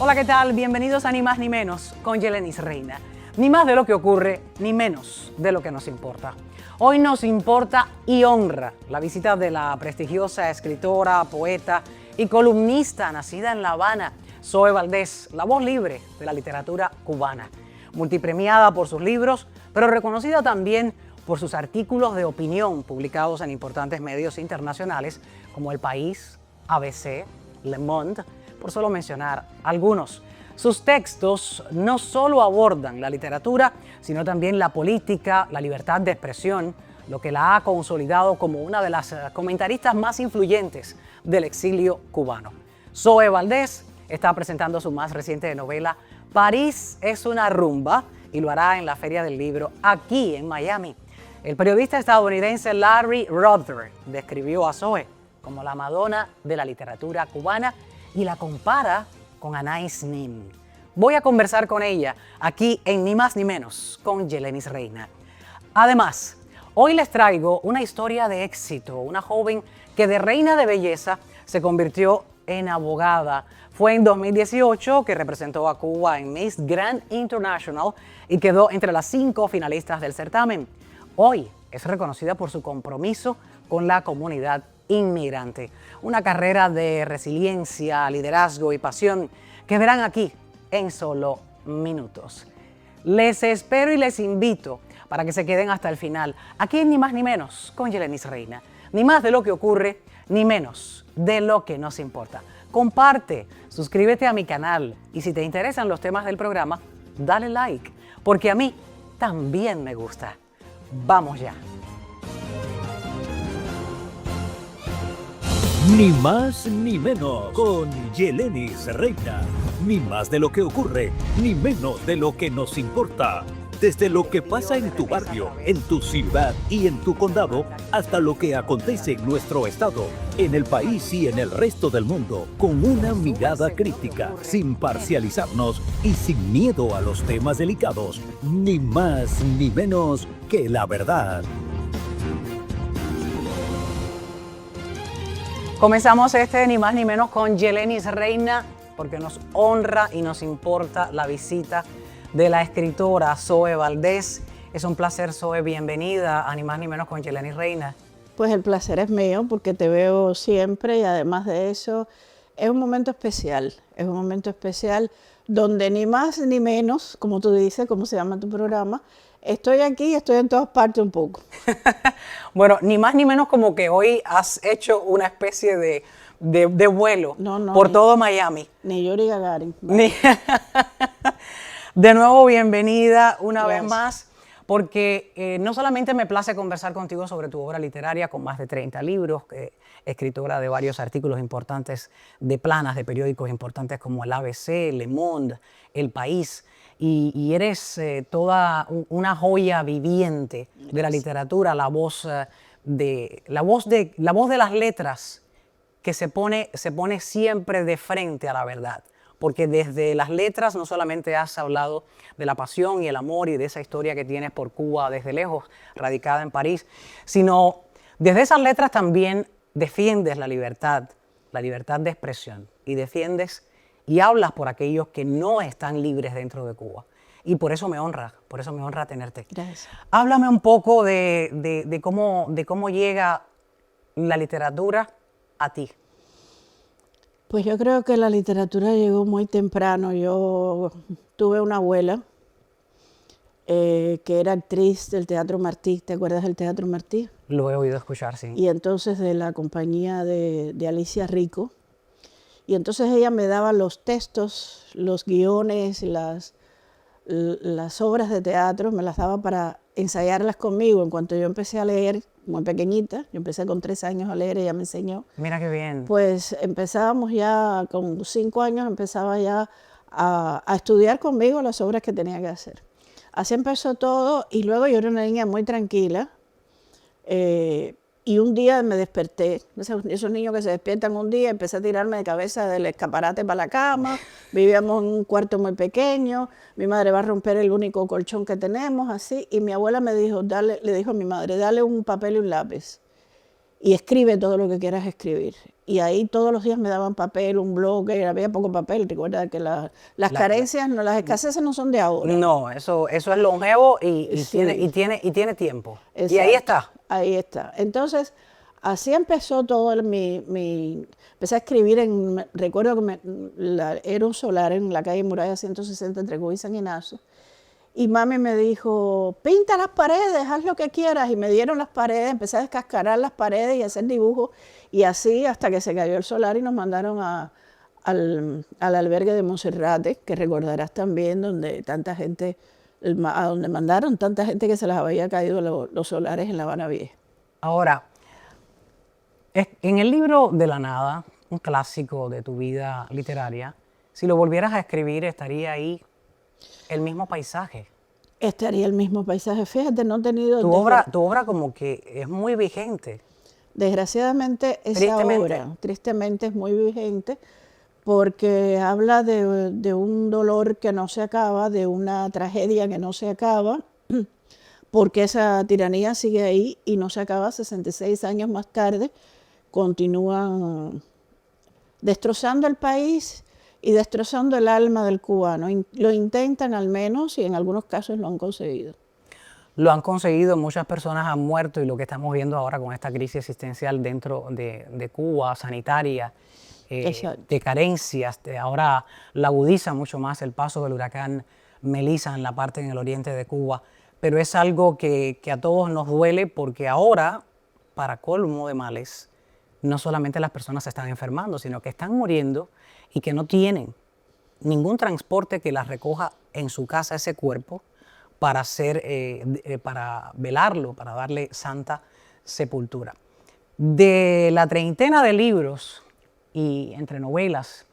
Hola, ¿qué tal? Bienvenidos a Ni Más Ni Menos con Yelenis Reina. Ni más de lo que ocurre, ni menos de lo que nos importa. Hoy nos importa y honra la visita de la prestigiosa escritora, poeta y columnista nacida en La Habana, Zoe Valdés, la voz libre de la literatura cubana. Multipremiada por sus libros, pero reconocida también por sus artículos de opinión publicados en importantes medios internacionales como El País, ABC, Le Monde, por solo mencionar algunos. Sus textos no solo abordan la literatura, sino también la política, la libertad de expresión, lo que la ha consolidado como una de las comentaristas más influyentes del exilio cubano. Zoe Valdés está presentando su más reciente novela, París es una rumba, y lo hará en la Feria del Libro aquí en Miami. El periodista estadounidense Larry Ruther describió a Zoe como la Madonna de la literatura cubana y la compara con Anais Nin. Voy a conversar con ella aquí en Ni Más Ni Menos con Yelenis Reina. Además, hoy les traigo una historia de éxito, una joven que de reina de belleza se convirtió en abogada. Fue en 2018 que representó a Cuba en Miss Grand International y quedó entre las 5 finalistas del certamen. Hoy es reconocida por su compromiso con la comunidad inmigrante. Una carrera de resiliencia, liderazgo y pasión que verán aquí en solo minutos. Les espero y les invito para que se queden hasta el final. Aquí en Ni Más Ni Menos con Yelenis Reina. Ni más de lo que ocurre, ni menos de lo que nos importa. Comparte, suscríbete a mi canal y si te interesan los temas del programa, dale like, porque a mí también me gusta. Vamos ya. Ni más ni menos con Yelenis Reina. Ni más de lo que ocurre, ni menos de lo que nos importa. Desde lo que pasa en tu barrio, en tu ciudad y en tu condado, hasta lo que acontece en nuestro estado, en el país y en el resto del mundo, con una mirada crítica, sin parcializarnos y sin miedo a los temas delicados. Ni más ni menos que la verdad. Comenzamos este Ni Más Ni Menos con Yelenis Reina porque nos honra y nos importa la visita de la escritora Zoe Valdés. Es un placer, Zoe, bienvenida a Ni Más Ni Menos con Yelenis Reina. Pues el placer es mío porque te veo siempre y además de eso es un momento especial donde ni más ni menos, como tú dices, como se llama tu programa, estoy aquí, estoy en todas partes un poco. Bueno, ni más ni menos como que hoy has hecho una especie de vuelo por todo Miami. Ni Yuri Gagarin. De nuevo, bienvenida una vez más, porque no solamente me place conversar contigo sobre tu obra literaria con más de 30 libros, escritora de varios artículos importantes de planas de periódicos importantes como el ABC, Le Monde, El País, y eres toda una joya viviente de la literatura, la voz de las letras que se pone siempre de frente a la verdad. Porque desde las letras no solamente has hablado de la pasión y el amor y de esa historia que tienes por Cuba desde lejos, radicada en París, sino desde esas letras también defiendes la libertad de expresión y defiendes y hablas por aquellos que no están libres dentro de Cuba. Y por eso me honra tenerte. Gracias. Háblame un poco de cómo llega la literatura a ti. Pues yo creo que la literatura llegó muy temprano. Yo tuve una abuela que era actriz del Teatro Martí. ¿Te acuerdas del Teatro Martí? Lo he oído escuchar, sí. Y entonces de la compañía de Alicia Rico. Y entonces ella me daba los textos, los guiones, las obras de teatro, me las daba para ensayarlas conmigo. En cuanto yo empecé a leer, muy pequeñita, yo empecé con 3 años a leer, ella me enseñó. Mira qué bien. Pues empezábamos ya, con 5 años, empezaba ya a estudiar conmigo las obras que tenía que hacer. Así empezó todo y luego yo era una niña muy tranquila. Y un día me desperté, esos niños que se despiertan un día, empecé a tirarme de cabeza del escaparate para la cama, vivíamos en un cuarto muy pequeño, mi madre va a romper el único colchón que tenemos, así, y mi abuela me dijo, le dijo a mi madre, dale un papel y un lápiz. y escribe todo lo que quieras escribir. Y ahí todos los días me daban papel, un bloque, había poco papel. Recuerda que las carencias, no, las escaseces no son de ahora. No, eso es longevo y Sí. tiene tiempo. Y Exacto. ahí está. Ahí está. Entonces, así empezó todo empecé a escribir recuerdo que era un solar en la calle Muralla 160 entre Cuba y San Ignacio. Y mami me dijo, pinta las paredes, haz lo que quieras. Y me dieron las paredes, empecé a descascarar las paredes y a hacer dibujos. Y así hasta que se cayó el solar y nos mandaron al albergue de Monserrate, que recordarás también, donde tanta gente, a donde mandaron tanta gente que se les había caído los solares en La Habana Vieja. Ahora, en el libro De la nada, un clásico de tu vida literaria, si lo volvieras a escribir, estaría ahí el mismo paisaje. Estaría el mismo paisaje. Fíjate, no he tenido... Tu obra como que es muy vigente. Desgraciadamente, esa obra, tristemente, es muy vigente porque habla de un dolor que no se acaba, de una tragedia que no se acaba, porque esa tiranía sigue ahí y no se acaba 66 años más tarde. Continúan destrozando el país y destrozando el alma del cubano. Lo intentan al menos y en algunos casos lo han conseguido. Lo han conseguido, muchas personas han muerto y lo que estamos viendo ahora con esta crisis existencial dentro de Cuba, sanitaria, de carencias, ahora la agudiza mucho más el paso del huracán Melissa en la parte en el oriente de Cuba, pero es algo que a todos nos duele porque ahora, para colmo de males, no solamente las personas se están enfermando, sino que están muriendo y que no tienen ningún transporte que las recoja en su casa ese cuerpo para para velarlo, para darle santa sepultura. De la treintena de libros y entre novelas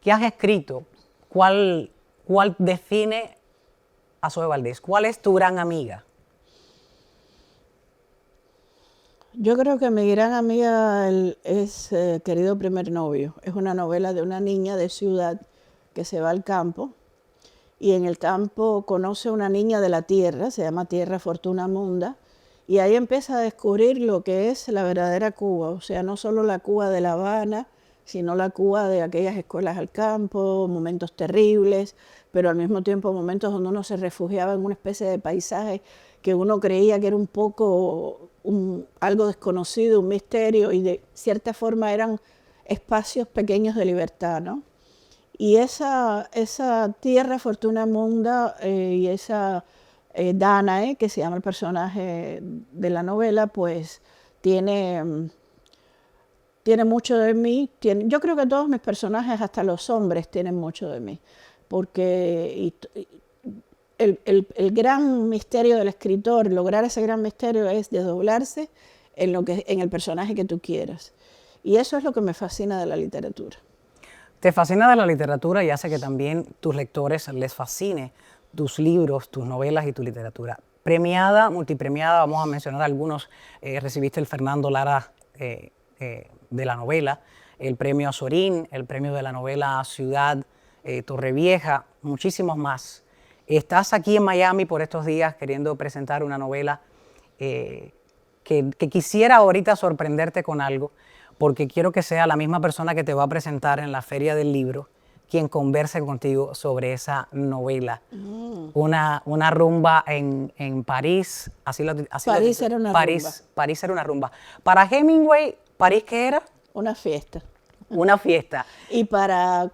que has escrito, ¿cuál define a Zoe Valdés? ¿Cuál es tu gran amiga? Yo creo que mi gran amiga es Querido primer novio. Es una novela de una niña de ciudad que se va al campo y en el campo conoce a una niña de la tierra, se llama Tierra Fortuna Munda, y ahí empieza a descubrir lo que es la verdadera Cuba, o sea, no solo la Cuba de La Habana, sino la Cuba de aquellas escuelas al campo, momentos terribles, pero al mismo tiempo momentos donde uno se refugiaba en una especie de paisaje que uno creía que era un poco algo desconocido, un misterio, y de cierta forma eran espacios pequeños de libertad, ¿no? Y esa Tierra Fortuna Munda y esa Danae, que se llama el personaje de la novela, pues tiene mucho de mí. Yo creo que todos mis personajes, hasta los hombres, tienen mucho de mí, porque el gran misterio del escritor, lograr ese gran misterio es desdoblarse en el personaje que tú quieras. Y eso es lo que me fascina de la literatura. Te fascina de la literatura y hace que también tus lectores les fascine tus libros, tus novelas y tu literatura. Premiada, multipremiada, vamos a mencionar algunos. Recibiste el Fernando Lara de la novela, el premio Azorín, el premio de la novela Ciudad Torrevieja, muchísimos más. Estás aquí en Miami por estos días queriendo presentar una novela que quisiera ahorita sorprenderte con algo, porque quiero que sea la misma persona que te va a presentar en la Feria del Libro quien converse contigo sobre esa novela. Una rumba en París. París era una rumba. París era una rumba. Para Hemingway, ¿París qué era? Una fiesta. Una fiesta. Y para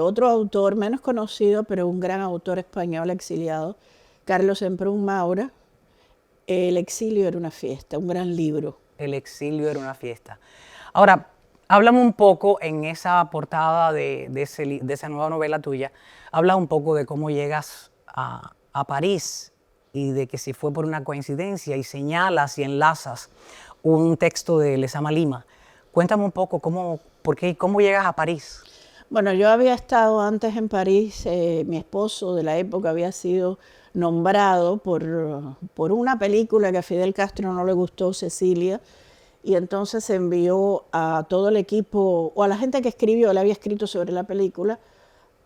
otro autor menos conocido, pero un gran autor español exiliado, Carlos Semprún Maura, El exilio era una fiesta, un gran libro. El exilio era una fiesta. Ahora, háblame un poco en esa portada de esa nueva novela tuya, habla un poco de cómo llegas a París y de que si fue por una coincidencia y señalas y enlazas un texto de Lezama Lima. Cuéntame un poco cómo llegas a París. Bueno, yo había estado antes en París, mi esposo de la época había sido nombrado por una película que a Fidel Castro no le gustó, Cecilia, y entonces se envió a todo el equipo, o a la gente que escribió, le había escrito sobre la película,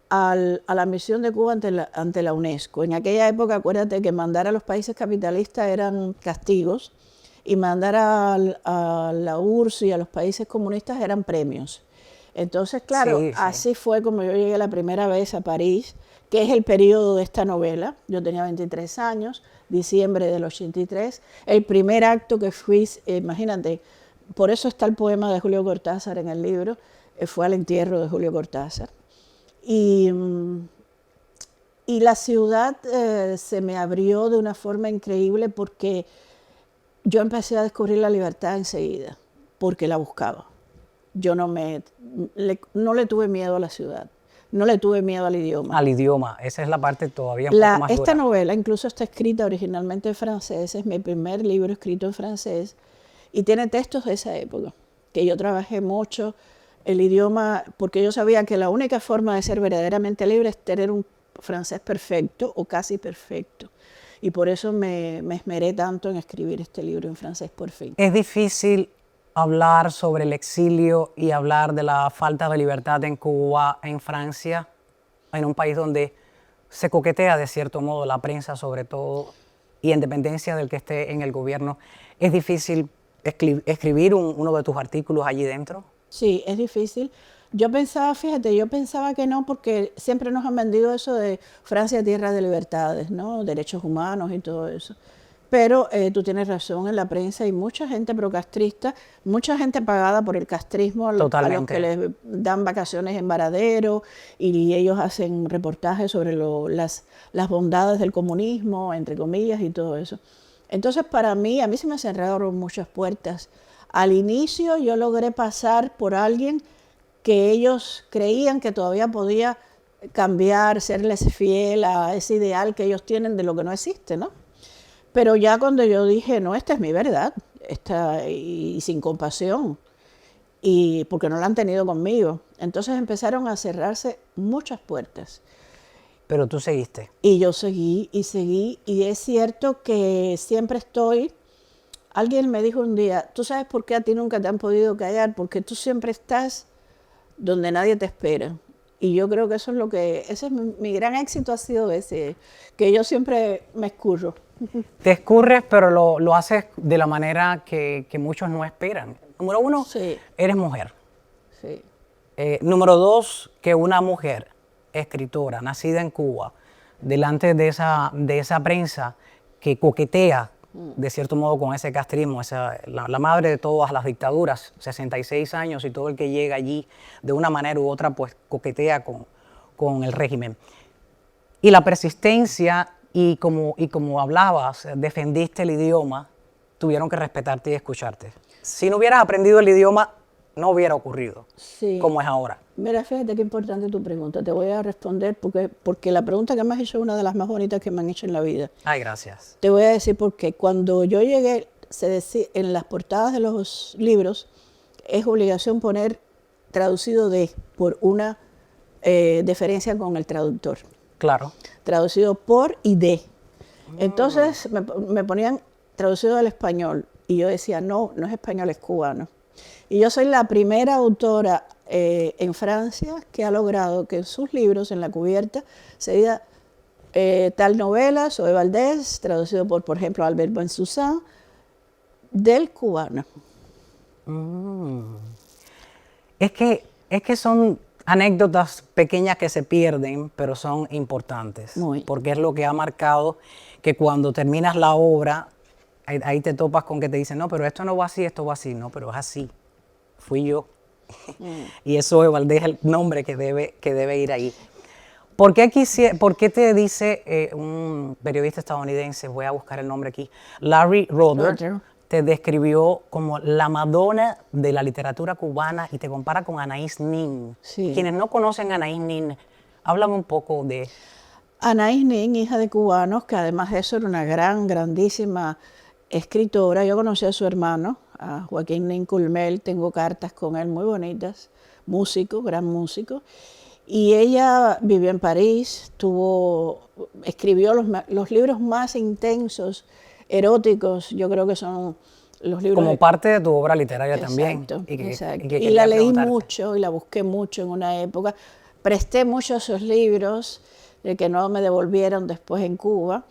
a la misión de Cuba ante la UNESCO. En aquella época, acuérdate que mandar a los países capitalistas eran castigos, y mandar a la URSS y a los países comunistas eran premios. Entonces, claro, Sí, sí. así fue como yo llegué la primera vez a París, que es el periodo de esta novela. Yo tenía 23 años, diciembre del 83. El primer acto que fui, imagínate, por eso está el poema de Julio Cortázar en el libro, fue al entierro de Julio Cortázar. Y la ciudad se me abrió de una forma increíble porque yo empecé a descubrir la libertad enseguida, porque la buscaba. Yo no le tuve miedo a la ciudad, no le tuve miedo al idioma. Al idioma, esa es la parte todavía un poco más Esta dura. novela incluso está escrita originalmente en francés, es mi primer libro escrito en francés y tiene textos de esa época, que yo trabajé mucho el idioma, porque yo sabía que la única forma de ser verdaderamente libre es tener un francés perfecto o casi perfecto. Y por eso me esmeré tanto en escribir este libro en francés por fin. Es difícil hablar sobre el exilio y hablar de la falta de libertad en Cuba, en Francia, en un país donde se coquetea de cierto modo la prensa sobre todo, y en dependencia del que esté en el gobierno. ¿Es difícil escribir uno de tus artículos allí dentro? Sí, es difícil. Yo pensaba, fíjate, yo pensaba que no, porque siempre nos han vendido eso de Francia, tierra de libertades, ¿no? Derechos humanos y todo eso. Pero tú tienes razón, en la prensa hay mucha gente procastrista, mucha gente pagada por el castrismo, a los Totalmente. que les dan vacaciones en Varadero y ellos hacen reportajes sobre las bondades del comunismo, entre comillas, y todo eso. Entonces, para mí, a mí se me cerraron muchas puertas. Al inicio yo logré pasar por alguien que ellos creían que todavía podía cambiar, serles fiel a ese ideal que ellos tienen de lo que no existe, ¿no? Pero ya cuando yo dije, no, esta es mi verdad, y sin compasión, y porque no la han tenido conmigo, entonces empezaron a cerrarse muchas puertas. Pero tú seguiste. Y yo seguí, y es cierto que siempre estoy. Alguien me dijo un día, ¿tú sabes por qué a ti nunca te han podido callar? Porque tú siempre estás donde nadie te espera. Y yo creo que eso es lo que, ese es mi gran éxito ha sido ese, que yo siempre me escurro. Te escurres, pero lo haces de la manera que muchos no esperan. Número uno, Sí. eres mujer. Sí. Número dos, que una mujer escritora nacida en Cuba, delante de esa prensa que coquetea de cierto modo con ese castrismo, la madre de todas las dictaduras, 66 años, y todo el que llega allí de una manera u otra pues coquetea con el régimen. Y la persistencia y como hablabas, defendiste el idioma, tuvieron que respetarte y escucharte. Si no hubieras aprendido el idioma, no hubiera ocurrido Sí. como es ahora. Mira, fíjate qué importante tu pregunta. Te voy a responder porque la pregunta que me has hecho es una de las más bonitas que me han hecho en la vida. Ay, gracias. Te voy a decir por qué. Cuando yo llegué, se decía, en las portadas de los libros, es obligación poner traducido de, por una deferencia con el traductor. Claro. Traducido por y de. Entonces me ponían traducido al español y yo decía, no, no es español, es cubano. Y yo soy la primera autora en Francia que ha logrado que en sus libros, en la cubierta, se diga tal novela, Zoe Valdés, traducido por ejemplo, Albert Bensoussan, del cubano. Es que son anécdotas pequeñas que se pierden, pero son importantes. Muy. Porque es lo que ha marcado que cuando terminas la obra, ahí te topas con que te dicen, no, pero esto no va así, esto va así. No, pero es así. Fui yo. Y eso es Valdés, el nombre que debe ir ahí. ¿Por qué te dice un periodista estadounidense, voy a buscar el nombre aquí, Larry Roeder, te describió como la Madonna de la literatura cubana y te compara con Anaïs Nin? Sí. Quienes no conocen a Anaïs Nin, háblame un poco de... Anaïs Nin, hija de cubanos, que además de eso era una grandísima escritora. Yo conocí a su hermano, a Joaquín Nin Culmel, tengo cartas con él muy bonitas, músico, gran músico. Y ella vivió en París, escribió los libros más intensos, eróticos, yo creo que son los libros... Como parte de tu obra literaria Exacto, también. exacto. Y Y la leí mucho y la busqué mucho en una época. Presté muchos esos libros que no me devolvieron después en Cuba.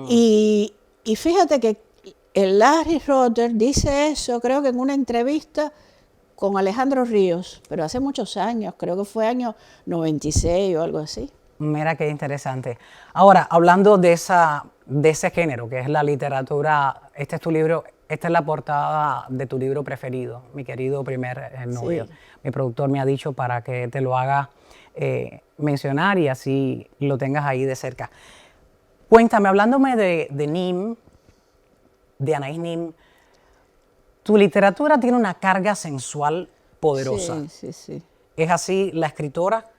Y fíjate que el Larry Rotter dice eso, creo que en una entrevista con Alejandro Ríos, pero hace muchos años, creo que fue año 96 o algo así. Mira qué interesante. Ahora, hablando de ese género, que es la literatura, este es tu libro, esta es la portada de tu libro preferido, Mi querido primer novio. Sí. Mi productor me ha dicho para que te lo haga mencionar y así lo tengas ahí de cerca. Cuéntame, hablándome de Nim, de Anaïs Nin, tu literatura tiene una carga sensual poderosa. Sí, sí, sí. ¿Es así la escritora?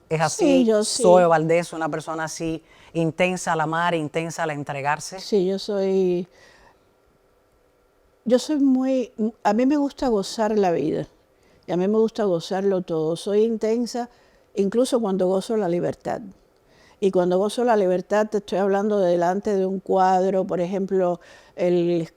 ¿Es así Sí, yo sí. Zoe Valdés, una persona así intensa al amar, intensa al entregarse? Sí, yo soy muy, a mí me gusta gozar la vida y a mí me gusta gozarlo todo. Soy intensa incluso cuando gozo la libertad. Y cuando gozo la libertad te estoy hablando de delante de un cuadro, por ejemplo, el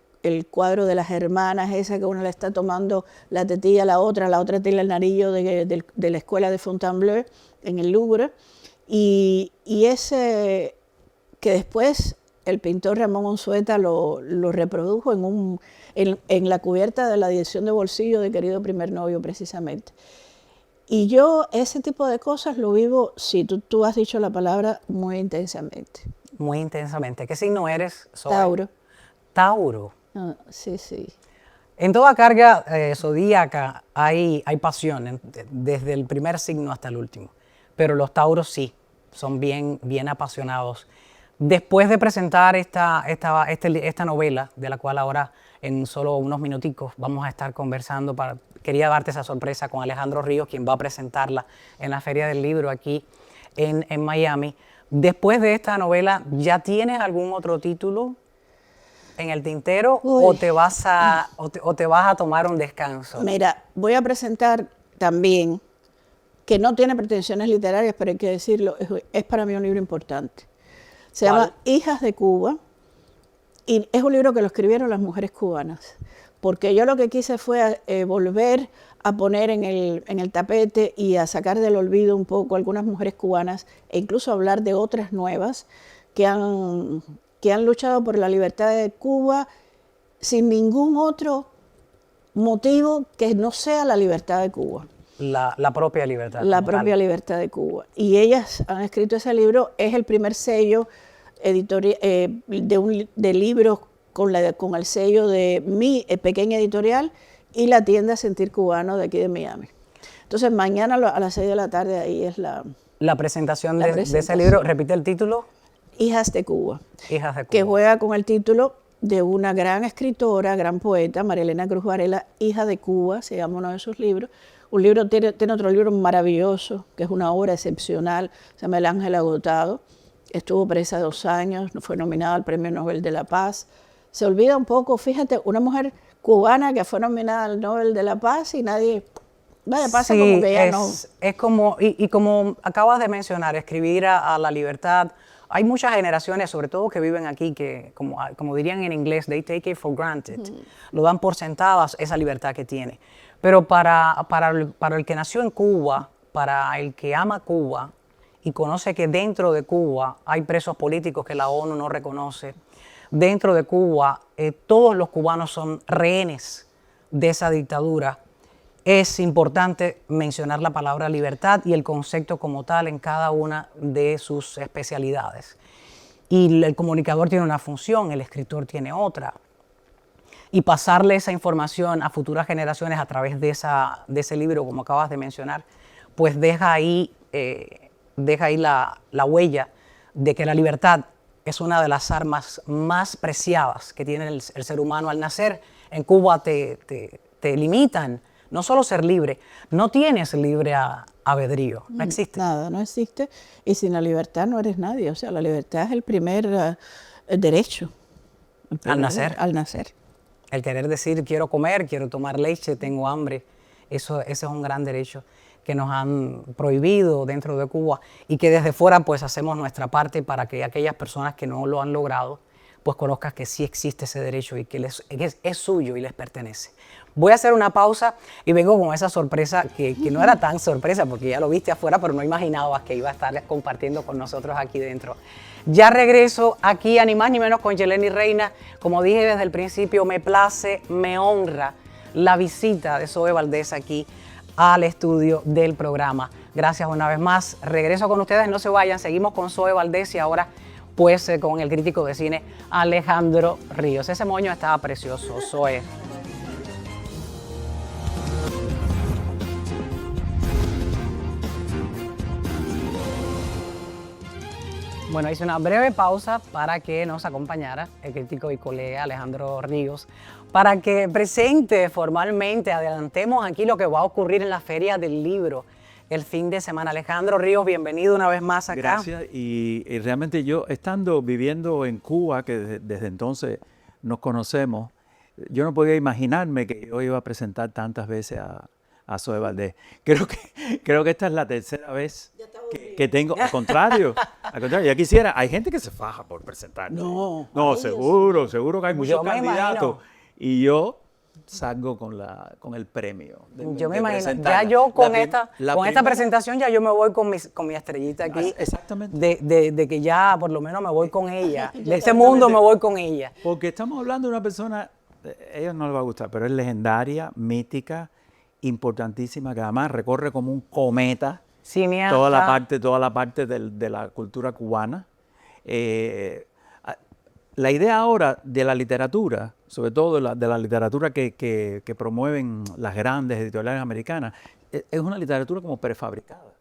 cuadro de las hermanas, esa que una le está tomando la tetilla a la otra tiene el narillo de la escuela de Fontainebleau en el Louvre. Y ese que después el pintor Ramón Unzueta lo reprodujo en la cubierta de la edición de bolsillo de Querido primer novio, precisamente. Y yo ese tipo de cosas lo vivo, sí, tú has dicho la palabra, muy intensamente. Muy intensamente. ¿Qué signo eres, Zoe? Tauro. Tauro. Ah, sí, sí. En toda carga zodíaca hay pasión, desde el primer signo hasta el último. Pero los Tauros sí, son bien apasionados. Después de presentar esta novela, de la cual ahora en solo unos minuticos vamos a estar conversando, quería darte esa sorpresa con Alejandro Ríos, quien va a presentarla en la Feria del Libro aquí en Miami. Después de esta novela, ¿ya tienes algún otro título en el tintero o te vas a tomar un descanso? Mira, voy a presentar también, que no tiene pretensiones literarias, pero hay que decirlo, es para mí un libro importante. Se llama Hijas de Cuba y es un libro que lo escribieron las mujeres cubanas, porque yo lo que quise fue volver a poner en el tapete y a sacar del olvido un poco algunas mujeres cubanas e incluso hablar de otras nuevas que han luchado por la libertad de Cuba sin ningún otro motivo que no sea la libertad de Cuba. La propia libertad. La propia libertad de Cuba. Y ellas han escrito ese libro, es el primer sello de libros con el sello de mi pequeña editorial y la tienda Sentir Cubano de aquí de Miami. Entonces mañana a las 6 de la tarde ahí es la presentación de ese libro. Repite el título. Hijas de Cuba. Hijas de Cuba. Que juega con el título de una gran escritora, gran poeta, María Elena Cruz Varela, Hija de Cuba, se llama uno de sus libros. Un libro tiene otro libro maravilloso, que es una obra excepcional, se llama El Ángel Agotado. Estuvo presa 2 años, fue nominada al Premio Nobel de la Paz. Se olvida un poco, fíjate, una mujer cubana que fue nominada al Nobel de la Paz y nadie... pasa sí, como que ya no... Es como, y como acabas de mencionar, escribir a la libertad. Hay muchas generaciones, sobre todo que viven aquí, que como dirían en inglés, they take it for granted. Lo dan por sentadas esa libertad que tiene. Pero para el que nació en Cuba, para el que ama Cuba y conoce que dentro de Cuba hay presos políticos que la ONU no reconoce, dentro de Cuba todos los cubanos son rehenes de esa dictadura, es importante mencionar la palabra libertad y el concepto como tal en cada una de sus especialidades. Y el comunicador tiene una función, el escritor tiene otra. Y pasarle esa información a futuras generaciones a través de ese libro, como acabas de mencionar, pues deja ahí la huella de que la libertad es una de las armas más preciadas que tiene el ser humano al nacer. En Cuba te limitan, no solo ser libre, no tienes libre albedrío, no existe. Nada, no existe. Y sin la libertad no eres nadie. O sea, la libertad es el primer derecho. Al nacer. Al nacer. El querer decir, quiero comer, quiero tomar leche, tengo hambre, ese es un gran derecho que nos han prohibido dentro de Cuba y que desde fuera pues hacemos nuestra parte para que aquellas personas que no lo han logrado pues conozcas que sí existe ese derecho y que es suyo y les pertenece. Voy a hacer una pausa y vengo con esa sorpresa que no era tan sorpresa porque ya lo viste afuera, pero no imaginabas que iba a estar compartiendo con nosotros aquí dentro. Ya regreso aquí a ni más ni menos con Yeleni Reina. Como dije desde el principio, me place, me honra la visita de Zoe Valdés aquí al estudio del programa. Gracias una vez más. Regreso con ustedes, no se vayan. Seguimos con Zoe Valdés y ahora pues con el crítico de cine Alejandro Ríos. Ese moño estaba precioso, Zoe. Bueno, hice una breve pausa para que nos acompañara el crítico y colega Alejandro Ríos, para que presente formalmente, adelantemos aquí lo que va a ocurrir en la Feria del Libro el fin de semana. Alejandro Ríos, bienvenido una vez más acá. Gracias, y realmente yo viviendo en Cuba, que desde entonces nos conocemos, yo no podía imaginarme que yo iba a presentar tantas veces a Zoe Valdés. Creo que esta es la tercera vez que tengo, al contrario, ya quisiera, hay gente que se faja por presentar. No, seguro que hay muchos candidatos. Y yo salgo con el premio. Yo me imagino, ya yo con esta presentación ya yo me voy con mi estrellita aquí. Exactamente. De que ya por lo menos me voy con ella. De ese mundo me voy con ella. Porque estamos hablando de una persona, a ellos no les va a gustar, pero es legendaria, mítica, importantísima, que además recorre como un cometa cineasta, toda la parte de la cultura cubana. La idea ahora de la literatura, sobre todo de la literatura que promueven las grandes editoriales americanas, es una literatura como prefabricada.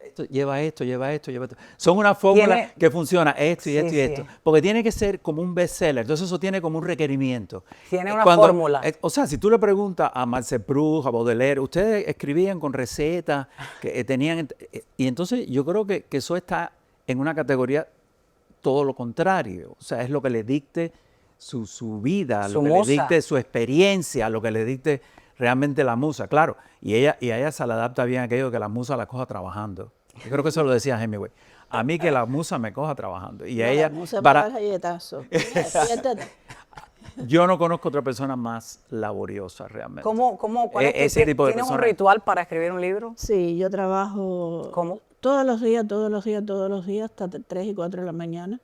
Esto lleva esto. Son una fórmula que funciona esto y esto y esto. Porque tiene que ser como un bestseller. Entonces eso tiene como un requerimiento. Tiene una fórmula. O sea, si tú le preguntas a Marcel Proust, a Baudelaire, ustedes escribían con recetas que tenían... Y entonces yo creo que eso está en una categoría todo lo contrario. O sea, es lo que le dicte su vida, lo que le dicte su experiencia, lo que le dicte realmente la musa, claro. Y a ella se le adapta bien aquello de que la musa la coja trabajando. Yo creo que eso lo decía Hemingway. A mí que la musa me coja trabajando. Y a ella... La musa para el galletazo. Yo no conozco otra persona más laboriosa realmente. ¿Cuál es ese tipo de ¿Tienes persona? Un ritual para escribir un libro? Sí, yo trabajo todos los días, hasta 3 y 4 de la mañana.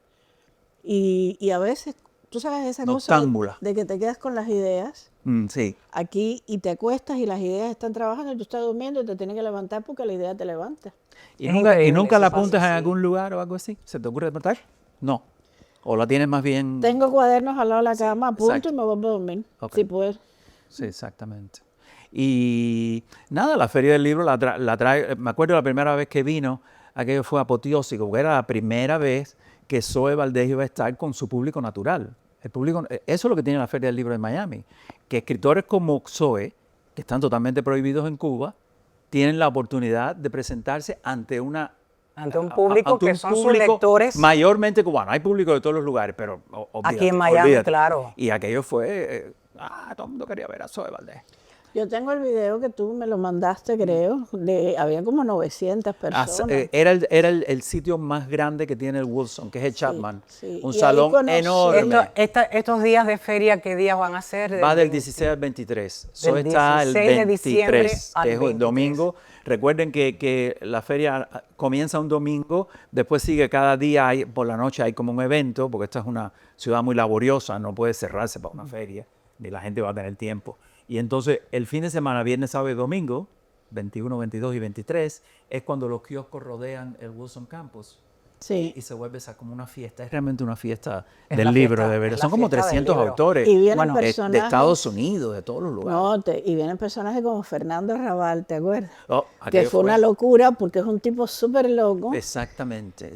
Y a veces, tú sabes esa cosa de que te quedas con las ideas sí. aquí y te acuestas y las ideas están trabajando y tú estás durmiendo y te tienes que levantar porque la idea te levanta. ¿Y nunca la apuntas en algún lugar o algo así? ¿Se te ocurre apuntar? No. ¿O la tienes más bien...? Tengo cuadernos al lado de la cama, apunto y me vuelvo a dormir. Okay. Sí, pues. Sí, exactamente. Y nada, la Feria del Libro la trae... Me acuerdo la primera vez que vino, aquello fue apoteósico, porque era la primera vez que Zoe Valdés iba a estar con su público natural. El público, eso es lo que tiene la Feria del Libro de Miami, que escritores como Zoe, que están totalmente prohibidos en Cuba, tienen la oportunidad de presentarse ante un público que son sus lectores. Mayormente cubano. Hay público de todos los lugares, pero aquí en Miami, claro. Y aquello fue, todo el mundo quería ver a Zoe Valdés. Yo tengo el video que tú me lo mandaste, creo, había como 900 personas. Era el sitio más grande que tiene el Wilson, que es el Chapman. Sí. Un salón enorme. Estos días de feria, ¿qué días van a ser? Va del 16 al 23. Eso está el 23, que es el domingo. Recuerden que la feria comienza un domingo, después sigue cada día, por la noche hay como un evento, porque esta es una ciudad muy laboriosa, no puede cerrarse para una feria, ni la gente va a tener tiempo. Y entonces el fin de semana, viernes, sábado y domingo, 21, 22 y 23, es cuando los kioscos rodean el Wilson Campus. Sí. Y se vuelve como una fiesta. Es realmente una fiesta del libro, de verdad. Son como 300 autores y vienen de Estados Unidos, de todos los lugares. Y vienen personajes como Fernando Arrabal, ¿te acuerdas? Que fue una locura porque es un tipo súper loco. Exactamente.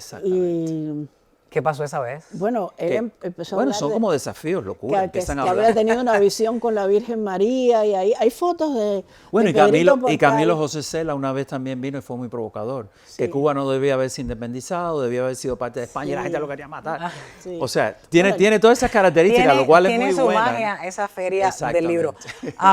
¿Qué pasó esa vez? Bueno, él empezó a hablar son como desafíos, locuras. Que había tenido una visión con la Virgen María y ahí hay fotos de... Bueno, y Camilo José Cela una vez también vino y fue muy provocador. Sí. Que Cuba no debía haberse independizado, debía haber sido parte de España y la gente lo quería matar. Sí. O sea, tiene todas esas características, lo cual es muy buena. Tiene su magia esa feria del libro.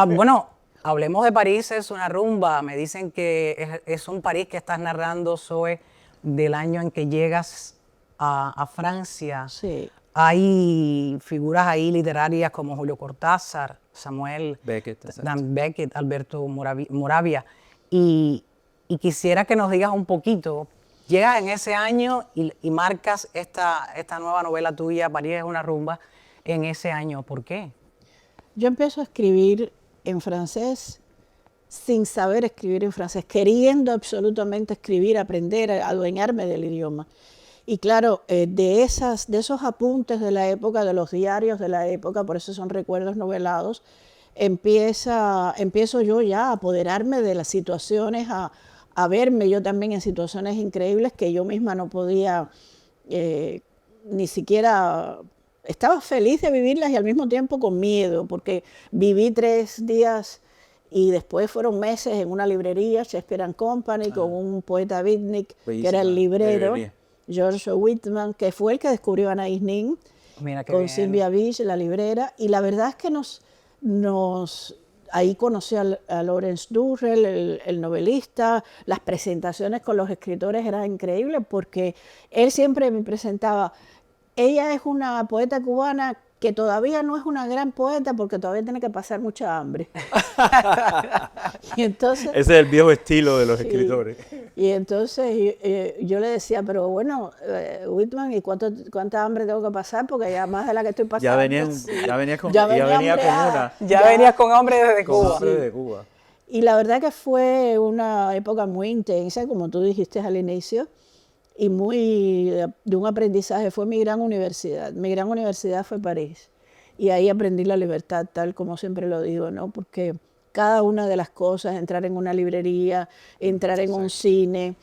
Bueno, hablemos de París, es una rumba. Me dicen que es un París que estás narrando, Zoe, del año en que llegas a Francia. Sí. Hay figuras ahí literarias como Julio Cortázar, Samuel Beckett, exacto. Dan Beckett, Alberto Moravia. Y quisiera que nos digas un poquito, llegas en ese año y marcas esta nueva novela tuya, París es una rumba, en ese año. ¿Por qué? Yo empiezo a escribir en francés sin saber escribir en francés, queriendo absolutamente escribir, aprender, adueñarme del idioma. Y claro, de esos apuntes de la época, de los diarios de la época, por eso son recuerdos novelados, empiezo yo ya a apoderarme de las situaciones, a verme yo también en situaciones increíbles que yo misma no podía ni siquiera... Estaba feliz de vivirlas y al mismo tiempo con miedo, porque viví 3 días y después fueron meses en una librería, Shakespeare & Company, con un poeta beatnik, que era el librero, librería. George Whitman, que fue el que descubrió a Anaïs Nin, Mira qué con bien. Sylvia Beach, la librera, y la verdad es que ahí conocí a Lawrence Durrell, el novelista. Las presentaciones con los escritores eran increíbles porque él siempre me presentaba, ella es una poeta cubana que todavía no es una gran poeta porque todavía tiene que pasar mucha hambre. Y entonces, Ese es el viejo estilo de los sí. escritores. Y entonces yo le decía, pero bueno, Whitman, ¿y cuánta hambre tengo que pasar? Porque ya más de la que estoy pasando. Ya venía con una. Ya venías con hambre desde Con Cuba. hambre de Cuba. Y la verdad que fue una época muy intensa, como tú dijiste al inicio, y muy de un aprendizaje. Fue mi gran universidad. Mi gran universidad fue París. Y ahí aprendí la libertad, tal como siempre lo digo, ¿no? Porque cada una de las cosas, entrar en una librería, entrar en un cine,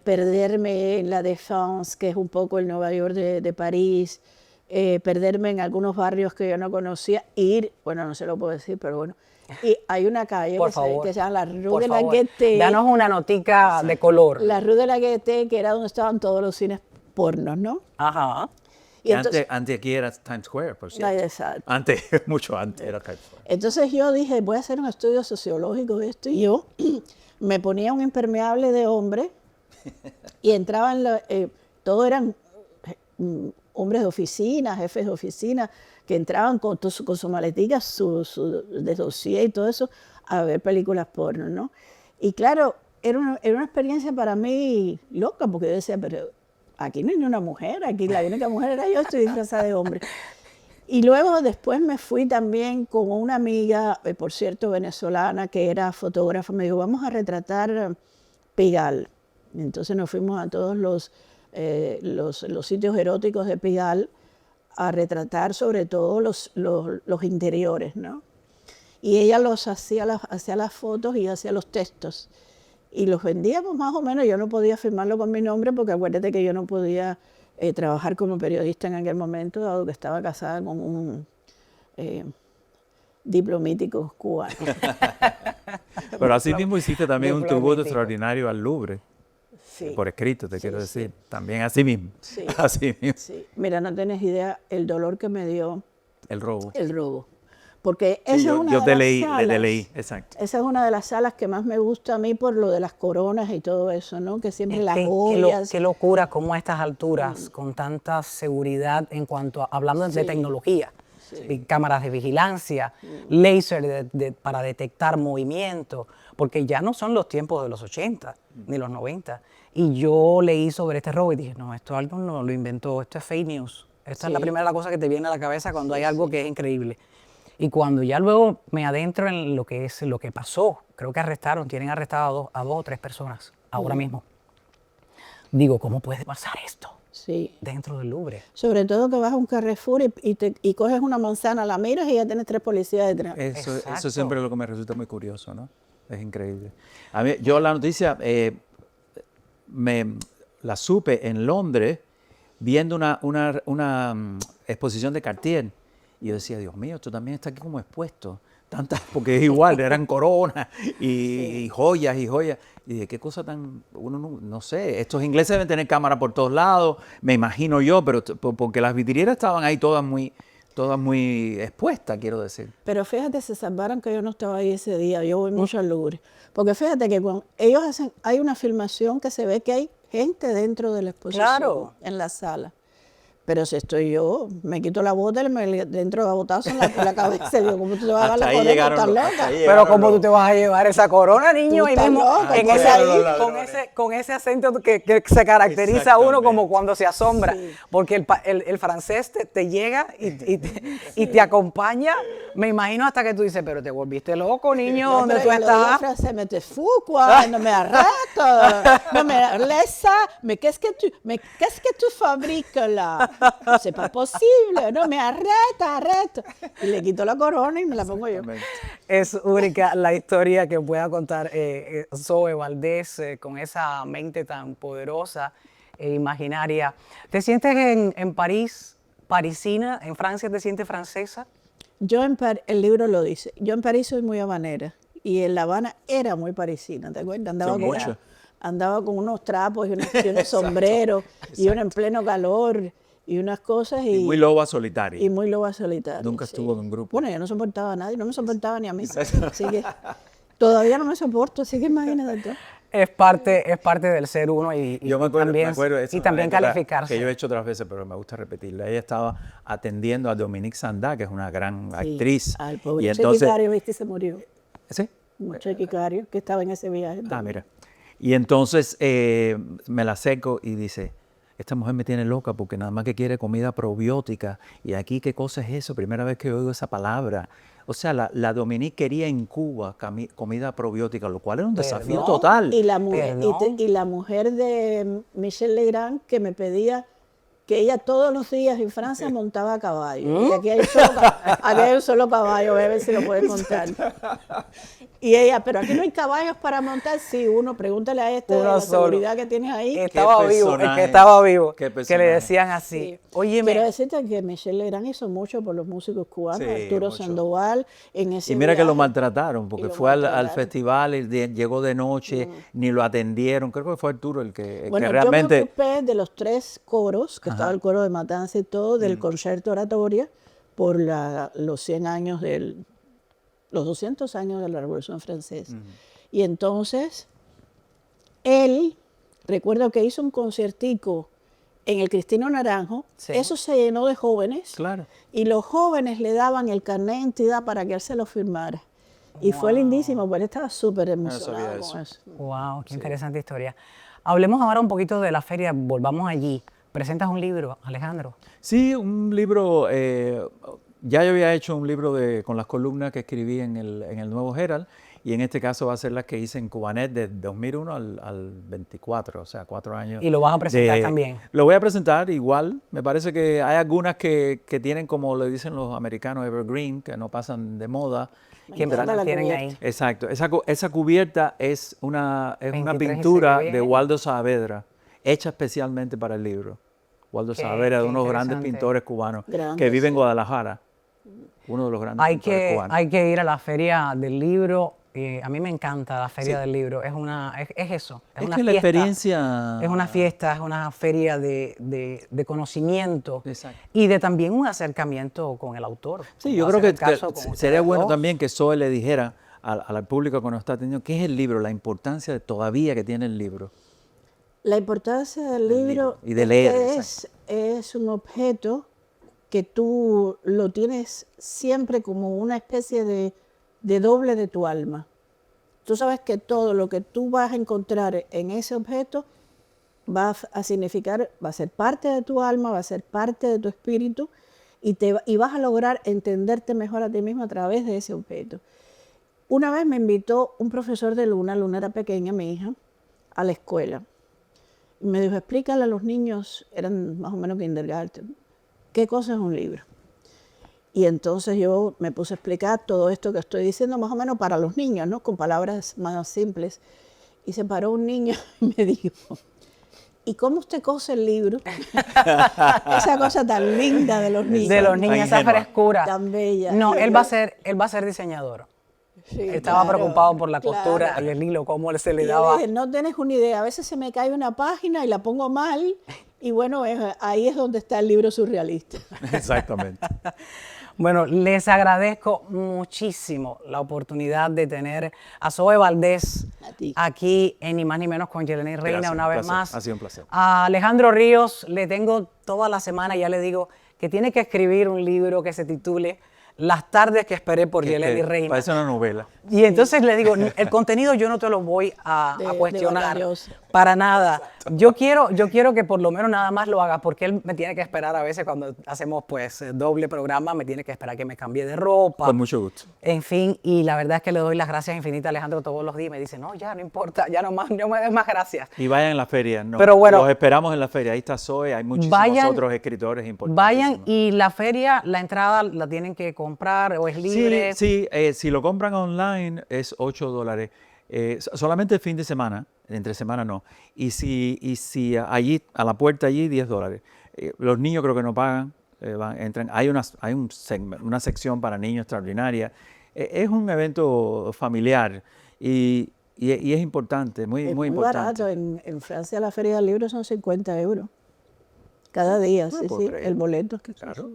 perderme en la Défense, que es un poco el Nueva York de París, perderme en algunos barrios que yo no conocía, bueno, no se lo puedo decir, pero bueno. Y hay una calle Por favor. que se llama la Rue Por de la favor, Gaîté. danos una notica de color. La Rue de la Gaîté, que era donde estaban todos los cines pornos, ¿no? Ajá. Y entonces, Antes aquí era Times Square, por cierto. Ay, exacto. Antes, mucho antes era Times Square. Entonces yo dije, voy a hacer un estudio sociológico de esto. Y yo me ponía un impermeable de hombre y entraba todos eran hombres de oficina, jefes de oficina, que entraban con su maletica, de dossier y todo eso, a ver películas porno, ¿no? Y claro, era una experiencia para mí loca, porque yo decía, pero aquí no hay ni una mujer, aquí la única mujer era yo, estoy disfrazada de hombre. Y luego después me fui también con una amiga, por cierto, venezolana, que era fotógrafa. Me dijo, vamos a retratar Pigalle. Entonces nos fuimos a todos los sitios eróticos de Pigalle a retratar sobre todo los interiores, ¿no? Y ella hacía las fotos y hacía los textos. Y los vendíamos más o menos. Yo no podía firmarlo con mi nombre porque acuérdate que yo no podía trabajar como periodista en aquel momento, dado que estaba casada con un diplomítico cubano. Pero así mismo hiciste también un tributo Diplomático. extraordinario al Louvre. Sí. Por escrito, te Sí, quiero sí. decir. También así mismo. Sí. Así mismo. Sí. Mira, no tienes idea el dolor que me dio El robo. el robo. Porque Sí, esa es una yo de te las leí, salas, le leí, exacto. esa es una de las salas que más me gusta a mí por lo de las coronas y todo eso, ¿no? Que siempre las Qué joyas. qué locura cómo a estas alturas, con tanta seguridad en cuanto a, hablando de tecnología, de cámaras de vigilancia, láser para detectar movimiento, porque ya no son los tiempos de los 80 ni los 90. Y yo leí sobre este robo y dije, no, esto alguien no lo inventó, esto es fake news. Esta es la primera cosa que te viene a la cabeza cuando hay algo que es increíble. Y cuando ya luego me adentro en lo que pasó, creo que tienen arrestado a dos o tres personas ahora mismo. Digo, ¿cómo puede pasar esto Sí. dentro del Louvre? Sobre todo que vas a un Carrefour y coges una manzana, la miras y ya tienes 3 policías detrás. Eso Exacto. siempre es lo que me resulta muy curioso, ¿no? Es increíble. A mí, yo la noticia la supe en Londres viendo una exposición de Cartier. Y yo decía, Dios mío, esto también está aquí como expuesto. Porque es igual, eran coronas y joyas y joyas. Y dije, qué cosa tan, uno no sé, estos ingleses deben tener cámara por todos lados, me imagino yo, pero porque las vidrieras estaban ahí todas muy expuestas, quiero decir. Pero fíjate, se salvaron que yo no estaba ahí ese día, yo voy mucho al Louvre. Porque fíjate que cuando ellos hay una filmación que se ve que hay gente dentro de la exposición, Claro. en la sala. Pero si estoy yo, me quito la bota y me dentro de botazo en la cabeza. Digo, ¿cómo tú te vas a dar la corona? ¿Estás loca? Pero ¿cómo tú te vas a llevar esa corona, niño? Tú Ahí estás mismo, loco, en por ese, ahí. con ese acento que se caracteriza a uno como Exactamente. cuando se asombra. Sí. Porque el francés te llega y te acompaña. Me imagino hasta que tú dices, pero te volviste loco, niño, ¿dónde Pero tú ella lo dijo en estás? francés, mais t'es fou, quoi, no me arrête, no me laisse ça, mais qu'est-ce que tu fabriques là? C'est pas posible, no me arrête. Y le quito la corona y me la pongo yo. Es única la historia que pueda contar Zoe Valdés con esa mente tan poderosa e imaginaria. ¿Te sientes en París, parisina? ¿En Francia te sientes francesa? El libro lo dice, yo en París soy muy habanera y en La Habana era muy parisina, ¿te acuerdas? Andaba con unos trapos y unos sombreros y uno en pleno calor y unas cosas Y muy loba solitaria. y muy loba solitaria. Nunca sí. estuvo en un grupo. Bueno, yo no soportaba a nadie, no me soportaba ni a mí. Así que todavía no me soporto, así que imagínate tú. Es parte del ser uno y Yo me acuerdo, también, esa y es una también anécdota calificarse. que yo he hecho otras veces, pero me gusta repetirla. Ella estaba atendiendo a Dominique Sanda, que es una gran Sí. actriz. Al pobre Y entonces, Chequicario, viste, se murió. ¿sí? Un Chequicario que estaba en ese viaje. Ah, mira. Y entonces me la acerco y dice, esta mujer me tiene loca porque nada más que quiere comida probiótica. Y aquí, ¿qué cosa es eso? Primera vez que oigo esa palabra. O sea, la Dominique quería en Cuba comida probiótica, lo cual era un desafío Perdón. total. Y la mujer de Michelle Legrand que me pedía que ella todos los días en Francia montaba a caballo. Y aquí hay un solo caballo, voy a ver si lo puedes contar. Y ella, pero aquí no hay caballos para montar. Sí, pregúntale a este de Uno la solo. seguridad que tienes ahí. Estaba vivo, el que personaje. estaba vivo, Qué que le personaje. decían así. Sí. Óyeme, Quiero decirte que Michelle Legrand hizo mucho por los músicos cubanos, Sí, Arturo mucho. Sandoval, en ese Y mira que lo viaje. maltrataron, porque Y lo fue al maltrataron. festival y llegó de noche, ni lo atendieron. Creo que fue Arturo el que Bueno, realmente... yo me ocupé de los 3 coros, que estaba el coro de Matanza y todo, del concierto oratoria, por los 100 años los 200 años de la Revolución Francesa. Y entonces, él, recuerdo que hizo un conciertico en el Cristino Naranjo, Sí. eso se llenó de jóvenes, Claro. y los jóvenes le daban el carnet de identidad para que él se lo firmara. Y fue lindísimo, porque él estaba súper emocionado sabía con eso. eso. wow, qué interesante historia. Hablemos ahora un poquito de la feria, volvamos allí. Presentas un libro, Alejandro. Sí, un libro, ya yo había hecho un libro con las columnas que escribí en el Nuevo Herald, y en este caso va a ser las que hice en Cubanet de 2001 al 24, o sea, 4 años. Y lo vas a presentar también. Lo voy a presentar igual. Me parece que hay algunas que tienen, como le dicen los americanos, evergreen, que no pasan de moda. Que encanta la tienen cubierta. ahí. Exacto. Esa cubierta es una 23 pintura y se ve de bien. Waldo Saavedra, hecha especialmente para el libro. Waldo Qué- Saavedra, de qué unos grandes interesante. pintores cubanos Grandes, que vive en sí. Guadalajara. Uno de los grandes pintores cubanos. Hay que ir a la feria del libro. A mí me encanta la feria del libro. Es eso. Es Es una que la fiesta. experiencia... Es una fiesta, es una feria de conocimiento Exacto. y de también un acercamiento con el autor. Sí, como yo va a creo ser que, el caso con sería ustedes bueno dos. también que Zoe le dijera al público que nos está atendiendo qué es el libro, la importancia todavía que tiene el libro. La importancia del Del libro libro y de es leer, que exacto. es un objeto que tú lo tienes siempre como una especie de doble de tu alma. Tú sabes que todo lo que tú vas a encontrar en ese objeto va a significar, va a ser parte de tu alma, va a ser parte de tu espíritu y vas a lograr entenderte mejor a ti mismo a través de ese objeto. Una vez me invitó un profesor de Luna era pequeña, mi hija, a la escuela. Y me dijo, explícale a los niños, eran más o menos kindergarten, qué cosa es un libro. Y entonces yo me puse a explicar todo esto que estoy diciendo más o menos para los niños, ¿no? Con palabras más simples. Y se paró un niño y me dijo, ¿y cómo usted cose el libro? Esa cosa tan linda de los niños. De los niños, esa ingenua. frescura. Tan bella. No, él va a ser diseñador. Sí, Estaba claro, preocupado por la costura, claro. el hilo, cómo se Y le yo daba. le dije, no tienes una idea, a veces se me cae una página y la pongo mal, y bueno, ahí es donde está el libro surrealista. Exactamente. Bueno, les agradezco muchísimo la oportunidad de tener a Zoe Valdés A ti. aquí en Ni Más Ni Menos con Yeleni Reina Gracias, una un vez placer. más. Ha sido un placer. A Alejandro Ríos le tengo toda la semana, ya le digo, que tiene que escribir un libro que se titule Las tardes que esperé por Yeleni Reina. Parece una novela. Y entonces le digo, el contenido yo no te lo voy a De cuestionar Vargas Llosa. para nada. Yo quiero que por lo menos nada más lo haga, porque él me tiene que esperar a veces cuando hacemos pues doble programa, me tiene que esperar que me cambie de ropa. Con mucho gusto. En fin, y la verdad es que le doy las gracias infinitas a Alejandro todos los días. Me dice, no, ya no importa, ya no me des más gracias. Y vayan en la feria. No, Pero bueno, los esperamos en la feria. Ahí está Zoe, hay muchísimos vayan- otros escritores importantes. Vayan y la feria, la entrada la tienen que comprar o es libre. Sí, si lo compran online es $8. Solamente el fin de semana, entre semana no. Y si allí, a la puerta allí, $10. Los niños creo que no pagan, entran. Hay una sección para niños extraordinaria. Es un evento familiar y es importante, muy Es muy muy importante. barato. En Francia la feria del libro son 50 euros. Cada día, No sí, puedo sí, creer. el boleto. Claro.